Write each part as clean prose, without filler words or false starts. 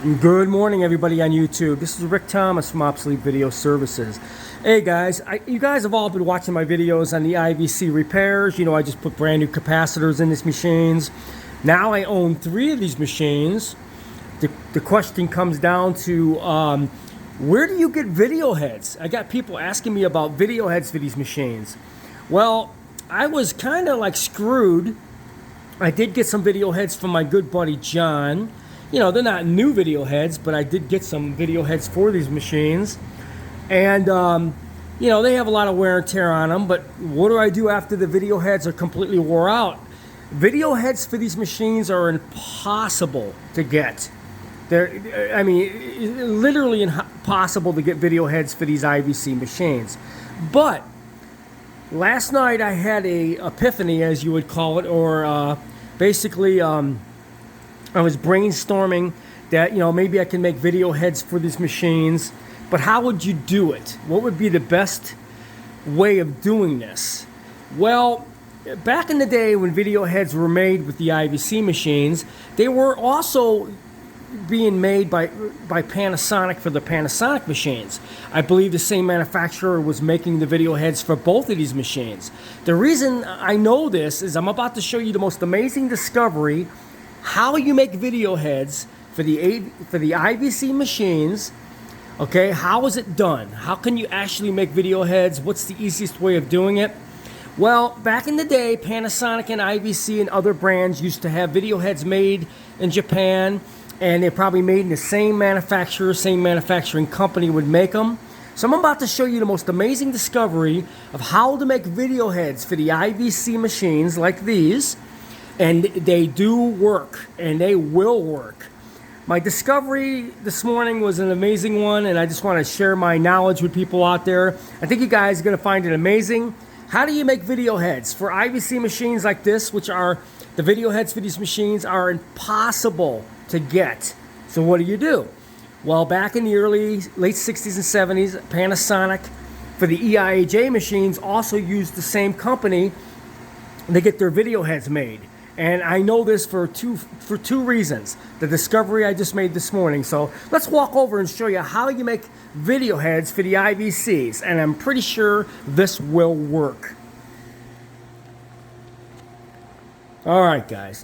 Good morning, everybody on YouTube. This is Rick Thomas from Obsolete Video Services. Hey guys, you guys have all been watching my videos on the IVC repairs. You know, I just put brand new capacitors in these machines. Now I own 3 of these machines. The question comes down to where do you get video heads? I got people asking me about video heads for these machines. Well, I was kind of like screwed. I did get some video heads from my good buddy John. You know, they're not new video heads, but I did get some video heads for these machines. And, you know, they have a lot of wear and tear on them, but what do I do after the video heads are completely wore out? Video heads for these machines are impossible to get. I mean, literally impossible to get video heads for these IVC machines. But last night I had a epiphany, as you would call it, or basically I was brainstorming that, you know, maybe I can make video heads for these machines, but how would you do it? What would be the best way of doing this? Well, back in the day when video heads were made with the IVC machines, they were also being made by Panasonic for the Panasonic machines. I believe the same manufacturer was making the video heads for both of these machines. The reason I know this is I'm about to show you the most amazing discovery, how you make video heads for the IVC machines. Okay, how is it done? How can you actually make video heads? What's the easiest way of doing it? Well, back in the day, Panasonic and IVC and other brands used to have video heads made in Japan, and they're probably made in the same manufacturer, same manufacturing company would make them. So I'm about to show you the most amazing discovery of how to make video heads for the IVC machines like these. And they do work, and they will work. My discovery this morning was an amazing one, and I just want to share my knowledge with people out there. I think you guys are going to find it amazing. How do you make video heads for IVC machines like this, which are the video heads for these machines are impossible to get? So what do? Well, back in the late 60s and 70s, Panasonic for the EIAJ machines also used the same company to get their video heads made. And I know this for two reasons. The discovery I just made this morning. So let's walk over and show you how you make video heads for the IVCs. And I'm pretty sure this will work. All right, guys.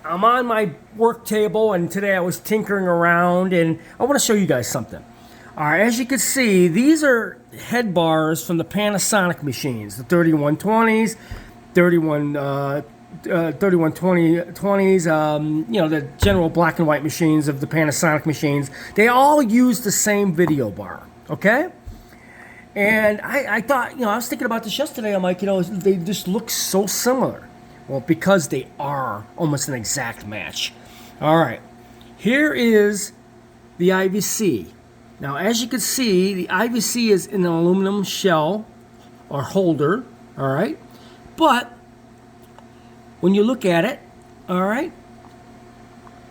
I'm on my work table, and today I was tinkering around, and I want to show you guys something. All right, as you can see, these are head bars from the Panasonic machines, the 3120s, 3120s, you know, the general black and white machines of the Panasonic machines. They all use the same video bar, okay? And I thought, you know, I was thinking about this yesterday. I'm like, you know, they just look so similar. Well, because they are almost an exact match. All right, here is the IVC. Now, as you can see, the IVC is in an aluminum shell or holder, all right? But when you look at it, all right,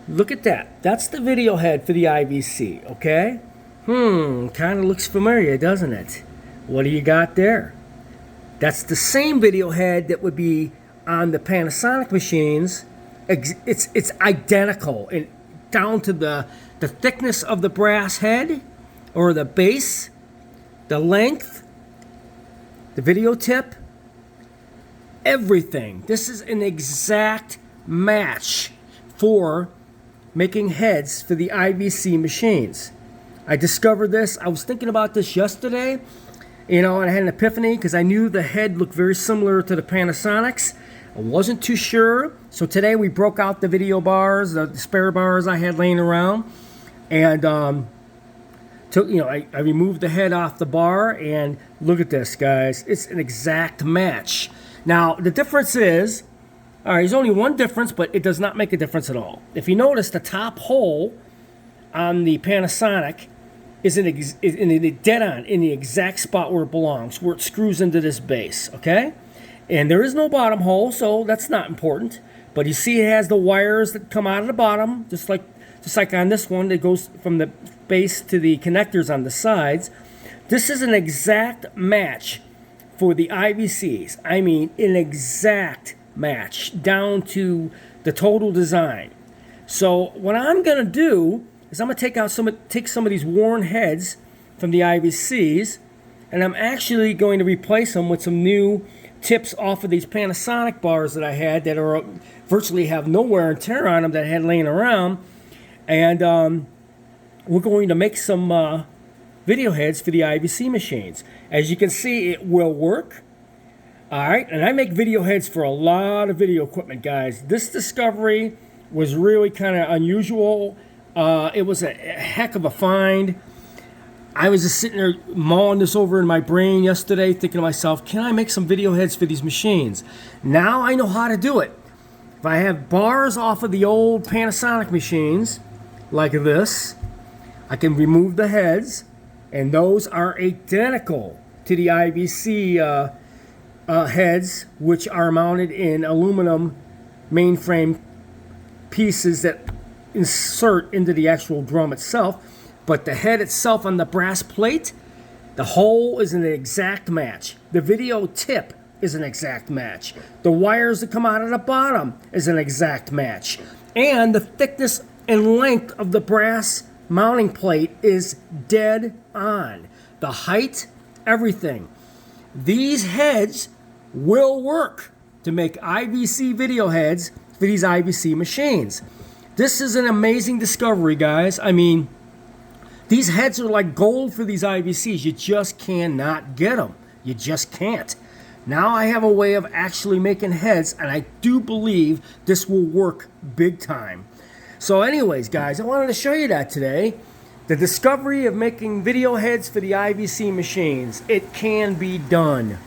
look at that. That's the video head for the IVC, okay? Kind of looks familiar, doesn't it? What do you got there? That's the same video head that would be on the Panasonic machines. It's identical, and down to the thickness of the brass head or the base, the length, the video tip, everything. This is an exact match for making heads for the IVC machines. I discovered this. I was thinking about this yesterday, you know, and I had an epiphany because I knew the head looked very similar to the Panasonics. I wasn't too sure. So today we broke out the video bars, the spare bars I had laying around, and I removed the head off the bar, and look at this, guys. It's an exact match. Now, the difference is, all right, there's only one difference, but it does not make a difference at all. If you notice, the top hole on the Panasonic is dead on in the exact spot where it belongs, where it screws into this base, okay? And there is no bottom hole, so that's not important. But you see it has the wires that come out of the bottom, just like on this one that goes from the base to the connectors on the sides. This is an exact match for the IVCs. I mean, an exact match down to the total design. So what I'm going to do is I'm going to take some of these worn heads from the IVCs, and I'm actually going to replace them with some new tips off of these Panasonic bars that I had that are virtually have no wear and tear on them that I had laying around. And we're going to make some video heads for the IVC machines. As you can see, it will work. All right, and I make video heads for a lot of video equipment, guys. This discovery was really kind of unusual. It was a heck of a find. I was just sitting there mulling this over in my brain yesterday, thinking to myself, can I make some video heads for these machines? Now I know how to do it. If I have bars off of the old Panasonic machines, like this, I can remove the heads, and those are identical to the IVC heads, which are mounted in aluminum mainframe pieces that insert into the actual drum itself. But the head itself on the brass plate, the hole is an exact match. The video tip is an exact match. The wires that come out of the bottom is an exact match. And the thickness and length of the brass mounting plate is dead on. The height, everything. These heads will work to make IVC video heads for these IVC machines. This is an amazing discovery, guys. I mean, these heads are like gold for these IVCs. You just cannot get them. You just can't. Now I have a way of actually making heads, and I do believe this will work big time. So anyways, guys, I wanted to show you that today. The discovery of making video heads for the IVC machines. It can be done.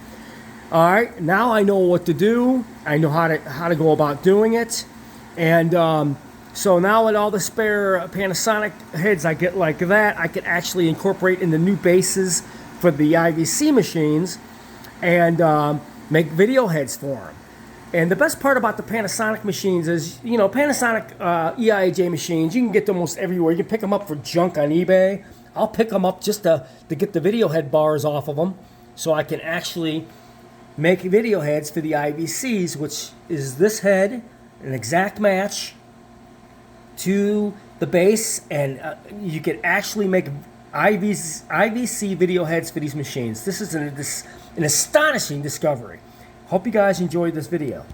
All right, now I know what to do. I know how to go about doing it. And so now with all the spare Panasonic heads I get like that, I can actually incorporate in the new bases for the IVC machines and make video heads for them. And the best part about the Panasonic machines is, you know, Panasonic EIJ machines, you can get them almost everywhere. You can pick them up for junk on eBay. I'll pick them up just to get the video head bars off of them so I can actually make video heads for the IVCs, which is this head, an exact match to the base, and you can actually make IVC video heads for these machines. This is an astonishing discovery. Hope you guys enjoyed this video.